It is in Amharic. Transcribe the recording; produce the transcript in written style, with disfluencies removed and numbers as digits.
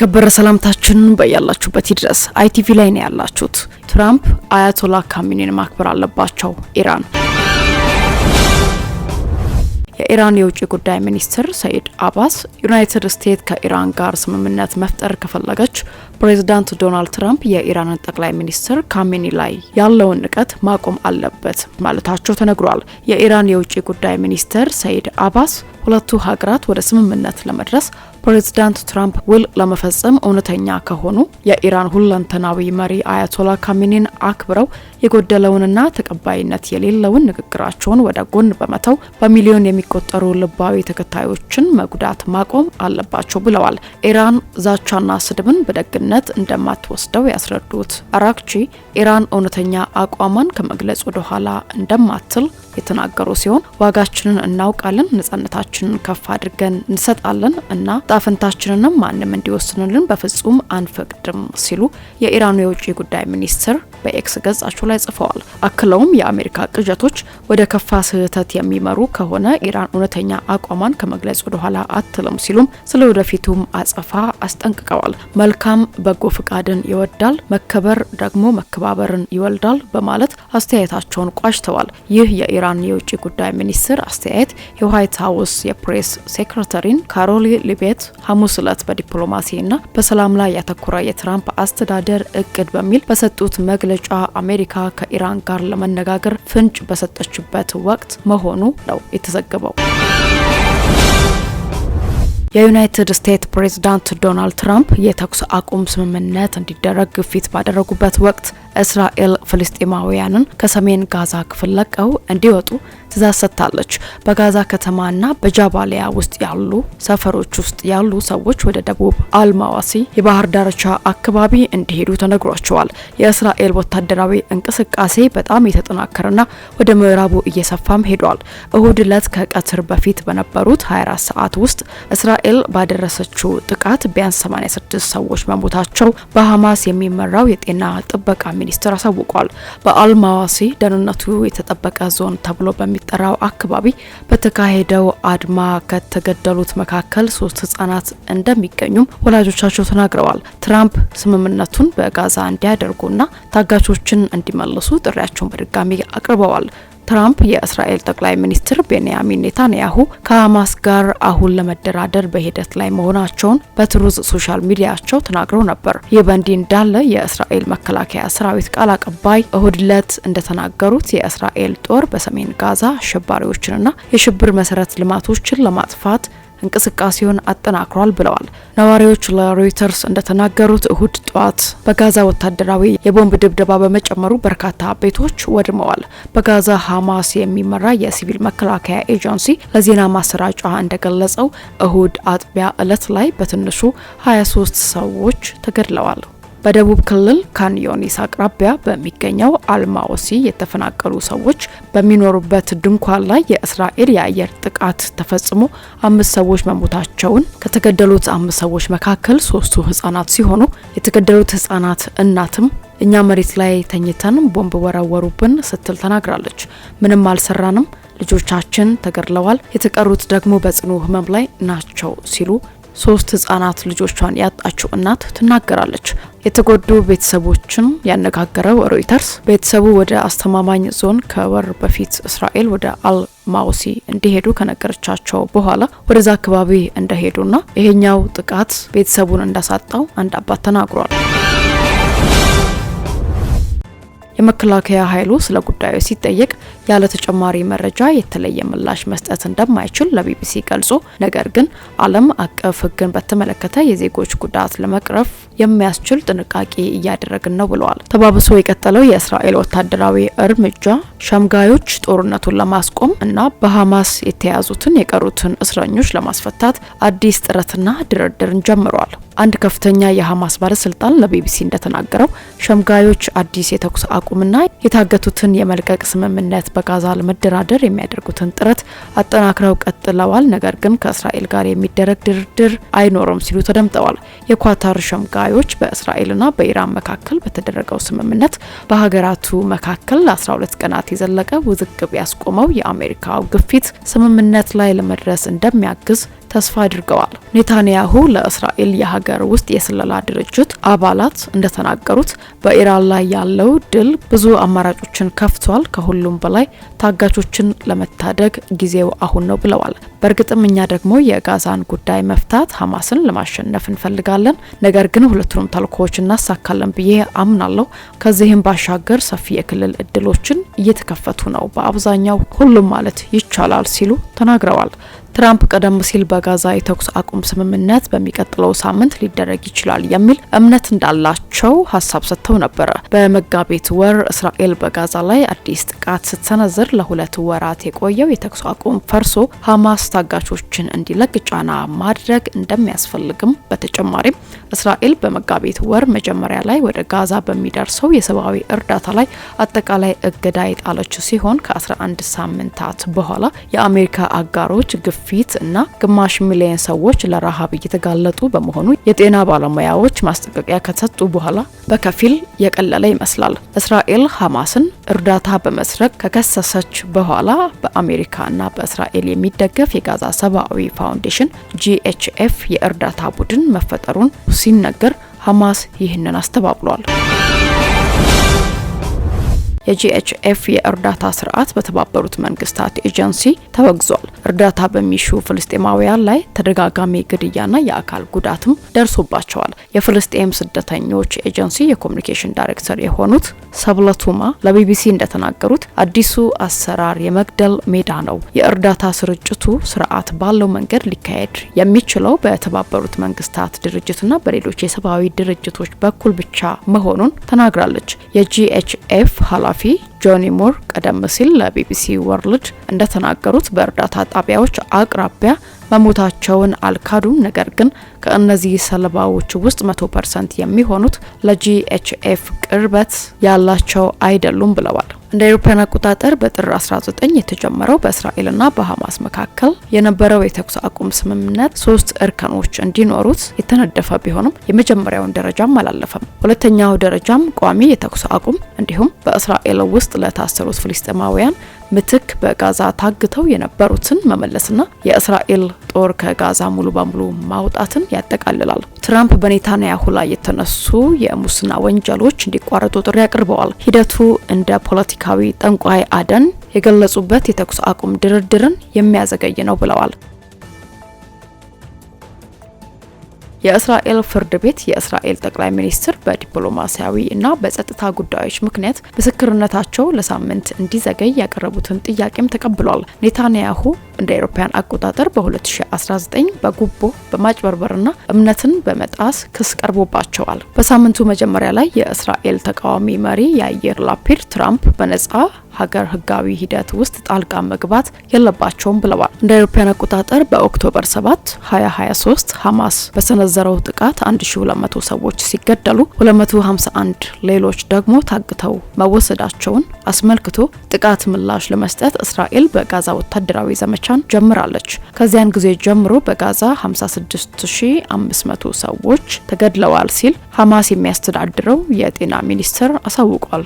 የከበረ ሰላምታችን በያላችሁበት ይድረስ። አይቲቪ ላይ ነው ያላችሁት። ትራምፕ አያቶላ ካሚኒን ማክበር አለባቸው። የኢራን የውጭ ጉዳይ ሚኒስትር ሰይድ አባስ ዩናይትድ ስቴትስ ከኢራን ጋር ስምምነት መፍጠር ከፈለገች ፕሬዚዳንት ዶናልድ ትራምፕ የኢራንን ጠቅላይ ሚኒስትር ካሚኒ ላይ ያለውን ንቀት ማቆም አለበት ማለታቸው ተነግሯል። የኢራን የውጭ ጉዳይ ሚኒስትር ሰይድ አባስ ሁለቱ ሀገራት ወደ ስምምነት ለመድረስ ፕሬዚዳንት ትራምፕ ውል ለመፈጸም እውነተኛ ከሆኑ የኢራን ሁለንተናዊ መሪ አያቶላ ካሚኒን አክብረው የጎደለውንና ተቀባይነት የሌለውን ንግግራቸውን ወደ ጎን በመተው በሚሊዮን የሚቆጠሩ ልባዊ ተከታዮችን መጉዳት ማቆም አለባቸው ብለዋል። ኢራን ዛቻና ስድብን በደግነት እንደማትወስደው ያስረዱት አራክቺ ኢራን እውነተኛ አቋሟን ከመግለጽ ወደ ኋላ እንደማትል የተናገሩ ሲሆን ዋጋችንን እናውቃለን፣ ነጻነታችንን ከፍ አድርገን እንሰጣለን እና ጣፈንታችንንም ማንም እንዲወስንልን በፍጹም አንፈቅድም ሲሉ የኢራኑ የውጭ ጉዳይ ሚኒስትር በኤክስ ገጻቸው ላይ ጽፈዋል። አክለውም የአሜሪካ ቅዠቶች ወደ ከፋ ስህተት የሚመሩ ከሆነ ኢራን እውነተኛ አቋሟን ከመግለጽ ወደ ኋላ አትልም ሲሉም ስለ ወደፊቱም አጸፋ አስጠንቅቀዋል። መልካም በጎ ፍቃድን ይወዳል፣ መከበር ደግሞ መከባበርን ይወልዳል በማለት አስተያየታቸውን ቋጭተዋል። ይህ የኢራን የውጭ ጉዳይ ሚኒስትር አስተያየት የዋይት ሀውስ የፕሬስ ሴክሬታሪን ካሮሊ ሊቤት ሐሙስ ዕለት በዲፕሎማሲና በሰላም ላይ ያተኮረ የትራምፕ አስተዳደር እቅድ በሚል በሰጡት መግለጫ አሜሪካ ከኢራን ጋር ለመነጋገር ፍንጭ በሰጠችበት ወቅት መሆኑ ነው የተዘገበው። የዩናይትድ ስቴትስ ፕሬዚዳንት ዶናልድ ትራምፕ የተኩስ አቁም ስምምነት እንዲደረግ ግፊት ባደረጉበት ወቅት እስራኤል ፍልስጤማውያንን ከሰሜን ጋዛ ክፍል ለቀው እንዲወጡ ትዕዛዝ ሰጥታለች። በጋዛ ከተማና በጃባሊያ ውስጥ ያሉ ሰፈሮች ውስጥ ያሉ ሰዎች ወደ ደቡብ አልማዋሲ የባህር ዳርቻ አካባቢ እንዲሄዱ ተነግሯቸዋል። የእስራኤል ወታደራዊ እንቅስቃሴ በጣም የተጠናከረና ወደ ምዕራቡ እየሰፋም ሄዷል። እሁድ ዕለት ከቀትር በፊት በነበሩት 24 ሰዓት ውስጥ እስራኤል ባደረሰችው ጥቃት ቢያንስ 86 ሰዎች መሞታቸው በሐማስ የሚመራው የጤና ጥበቃ ሚኒስቴር አሳውቋል። በአልማዋሲ ደህንነቱ የተጠበቀ ዞን ተብሎ በሚጠራው አካባቢ በተካሄደው አድማ ከተገደሉት መካከል 3 ህጻናት እንደሚገኙም ወላጆቻቸው ተናግረዋል። ትራምፕ ስምምነቱን በጋዛ እንዲያደርጉና ታጋቾችን እንዲመልሱ ጥሪያቸውን በድጋሚ አቅርበዋል። ትራምፕ የእስራኤል ጠቅላይ ሚኒስትር ቤንያሚን ኔታንያሁ ከሐማስ ጋር አሁን ለመደራደር በሂደት ላይ መሆናቸውን በትሩዝ ሶሻል ሚዲያቸው ተናግረው ነበር። ይህ በእንዲህ እንዳለ የእስራኤል መከላከያ ሰራዊት ቃል አቀባይ እሁድ ዕለት እንደተናገሩት የእስራኤል ጦር በሰሜን ጋዛ አሸባሪዎችንና የሽብር መሰረት ልማቶችን ለማጥፋት እንቅስቃሴውን አጠናክሯል ብለዋል። ነዋሪዎች ለሮይተርስ እንደተናገሩት እሁድ ጠዋት በጋዛ ወታደራዊ የቦምብ ድብደባ በመጨመሩ በርካታ ቤቶች ወድመዋል። በጋዛ ሐማስ የሚመራ የሲቪል መከላከያ ኤጀንሲ ለዜና ማሰራጫ እንደገለጸው እሁድ አጥቢያ ዕለት ላይ በትንሹ 23 ሰዎች ተገድለዋል። በደቡብ ክልል ካን ዩኒስ አቅራቢያ በሚገኘው አልማዋሲ የተፈናቀሉ ሰዎች በሚኖሩበት ድንኳን ላይ የእስራኤል የአየር ጥቃት ተፈጽሞ 5 ሰዎች መሞታቸውን ከተገደሉት 5 ሰዎች መካከል 3ቱ ህጻናት ሲሆኑ የተገደሉት ህጻናት እናትም እኛ መሬት ላይ ተኝተን ቦምብ ወረወሩብን ስትል ተናግራለች። ምንም አልሰራንም፣ ልጆቻችን ተገድለዋል፣ የተቀሩት ደግሞ በጽኑ ህመም ላይ ናቸው ሲሉ 3 ህጻናት ልጆቿን ያጣችው እናት ትናገራለች። የተጎዱ ቤተሰቦችን ያነጋገረው ሮይተርስ ቤተሰቡ ወደ አስተማማኝ ዞን ከወር በፊት እስራኤል ወደ አልማዋሲ እንዲሄዱ ከነገረቻቸው በኋላ ወደዛ አካባቢ እንደሄዱና ይሄኛው ጥቃት ቤተሰቡን እንዳሳጣው አንድ አባት ተናግሯል። የመከላከያ ኃይሉ ስለ ጉዳዩ ሲጠየቅ ያለ ተጨማሪ መረጃ የተለየ ምላሽ መስጠት እንደማይችል ለቢቢሲ ገልጾ ነገር ግን ዓለም አቀፍ ሕግን በተመለከተ የዜጎች ጉዳት ለመቅረፍ የሚያስችል ጥንቃቄ እያደረግን ነው ብለዋል። ተባብሶ የቀጠለው የእስራኤል ወታደራዊ እርምጃ ሸምጋዮች ጦርነቱን ለማስቆም እና በሐማስ የተያዙትን የቀሩትን እስረኞች ለማስፈታት አዲስ ጥረትና ድርድርን ጀምሯል። አንድ ከፍተኛ የሐማስ ባለስልጣን ለቢቢሲ እንደተናገረው ሸምጋዮች አዲስ የተኩስ አቁምና የታገቱትን የመልቀቅ ስምምነት በጋዛ ለመደራደር የሚያደርጉትን ጥረት አጠናክረው ቀጥለዋል። ነገር ግን ከእስራኤል ጋር የሚደረግ ድርድር አይኖርም ሲሉ ተደምጠዋል። የኳታር ሸምጋዮች በእስራኤልና በኢራን መካከል በተደረገው ስምምነት በሀገራቱ መካከል 12 ቀናት የዘለቀ ውዝግብ ያስቆመው የአሜሪካው ግፊት ስምምነት ላይ ለመድረስ እንደሚያግዝ ተስፋ አድርገዋል። ኔታንያሁ ለእስራኤል የሀገር ውስጥ የስለላ ድርጅት አባላት እንደተናገሩት በኢራን ላይ ያለው ድል ብዙ አማራጮችን ከፍቷል። ከሁሉም በላይ ታጋቾችን ለመታደግ ጊዜው አሁን ነው ብለዋል። በእርግጥም እኛ ደግሞ የጋዛን ጉዳይ መፍታት ሐማስን ለማሸነፍ እንፈልጋለን። ነገር ግን ሁለቱንም ተልእኮዎች እናሳካለን ብዬ አምናለሁ። ከዚህም ባሻገር ሰፊ የክልል እድሎችን እየተከፈቱ ነው፣ በአብዛኛው ሁሉም ማለት ይቻላል ሲሉ ተናግረዋል። ትራምፕ ቀደም ሲል በጋዛ የተኩስ አቁም ስምምነት በሚቀጥለው ሳምንት ሊደረግ ይችላል የሚል እምነት እንዳላቸው ሀሳብ ሰጥተው ነበረ። በመጋቢት ወር እስራኤል በጋዛ ላይ አዲስ ጥቃት ስትሰነዝር ለ2 ወራት የቆየው የተኩስ አቁም ፈርሶ ሐማስ ታጋቾችን እንዲለቅ ጫና ማድረግ እንደሚያስፈልግም፣ በተጨማሪም እስራኤል በመጋቢት ወር መጀመሪያ ላይ ወደ ጋዛ በሚደርሰው የሰብአዊ እርዳታ ላይ አጠቃላይ እገዳ የጣለች ሲሆን ከ11 ሳምንታት በኋላ የአሜሪካ አጋሮች ፊት እና ግማሽ ሚሊዮን ሰዎች ለረሃብ እየተጋለጡ በመሆኑ የጤና ባለሙያዎች ማስጠንቀቂያ ከሰጡ በኋላ በከፊል የቀለለ ይመስላል። እስራኤል ሐማስን እርዳታ በመስረቅ ከከሰሰች በኋላ በአሜሪካና በእስራኤል የሚደገፍ የጋዛ ሰብአዊ ፋውንዴሽን GHF የእርዳታ ቡድን መፈጠሩን ሲነገር ሐማስ ይህንን አስተባብሏል። የጂኤችኤፍ የእርዳታ ስርዓት በተባበሩት መንግስታት ኤጀንሲ ተወግዟል። እርዳታ በሚሹ ፍልስጤማውያን ላይ ተደጋጋሚ ግድያና የአካል ጉዳትም ደርሶባቸዋል። የፍልስጤም ስደተኞች ኤጀንሲ የኮሚኒኬሽን ዳይሬክተር የሆኑት ሰብለቱማ ለቢቢሲ እንደተናገሩት አዲሱ አሰራር የመግደል ሜዳ ነው። የእርዳታ ስርጭቱ ስርዓት ባለው መንገድ ሊካሄድ የሚችለው በተባበሩት መንግስታት ድርጅትና በሌሎች የሰብአዊ ድርጅቶች በኩል ብቻ መሆኑን ተናግራለች። የጂኤችኤፍ ኃላፊ ጆኒ ሙር ቀደም ሲል ለቢቢሲ ወርልድ እንደተናገሩት በእርዳታ ጣቢያዎች አቅራቢያ መሞታቸውን አልካዱም። ነገር ግን ከእነዚህ ሰለባዎች ውስጥ 100% የሚሆኑት ለጂኤችኤፍ ቅርበት ያላቸው አይደሉም ብለዋል። እንደ አውሮፓውያን አቆጣጠር በጥር 19 የተጀመረው በእስራኤልና በሐማስ መካከል የነበረው የተኩስ አቁም ስምምነት 3 እርከኖች እንዲኖሩት የተነደፈ ቢሆንም የመጀመሪያውን ደረጃም አላለፈም። ሁለተኛው ደረጃም ቋሚ የተኩስ አቁም እንዲሁም በእስራኤል ውስጥ ለታሰሩት ፍልስጤማውያን ምትክ በጋዛ ታግተው የነበሩትን መመለስና የእስራኤል ጦር ከጋዛ ሙሉ በሙሉ ማውጣትን ያጠቃልላል። ትራምፕ በኔታንያሁ ላይ የተነሱ የሙስና ወንጀሎች እንዲቋረጡ ጥሪ አቅርበዋል። ሂደቱ እንደ ፖለቲካዊ ጠንቋይ አደን የገለጹበት የተኩስ አቁም ድርድርን የሚያዘገይ ነው ብለዋል። የእስራኤል ፍርድ ቤት የእስራኤል ጠቅላይ ሚኒስትር በዲፕሎማሲያዊ እና በጸጥታ ጉዳዮች ምክንያት ምስክርነታቸው ለሳምንት እንዲዘገይ ያቀረቡትን ጥያቄም ተቀብሏል። ኔታንያሁ እንደ አውሮፓውያን አቆጣጠር በ2019 በጉቦ በማጭበርበርና እምነትን በመጣስ ክስ ቀርቦባቸዋል። በሳምንቱ መጀመሪያ ላይ የእስራኤል ተቃዋሚ መሪ ያይር ላፒድ ትራምፕ በነጻ ሀገር ህጋዊ ሂደት ውስጥ ጣልቃ መግባት የለባቸውም ብለዋል። እንደ አውሮፓውያን አቆጣጠር በኦክቶበር 7 2023 ሐማስ በሰነዘረው ጥቃት 1200 ሰዎች ሲገደሉ 251 ሌሎች ደግሞ ታግተው መወሰዳቸውን አስመልክቶ ጥቃት ምላሽ ለመስጠት እስራኤል በጋዛ ወታደራዊ ዘመቻን ጀምራለች። ከዚያን ጊዜ ጀምሮ በጋዛ 56500 ሰዎች ተገድለዋል ሲል ሐማስ የሚያስተዳድረው የጤና ሚኒስቴር አሳውቋል።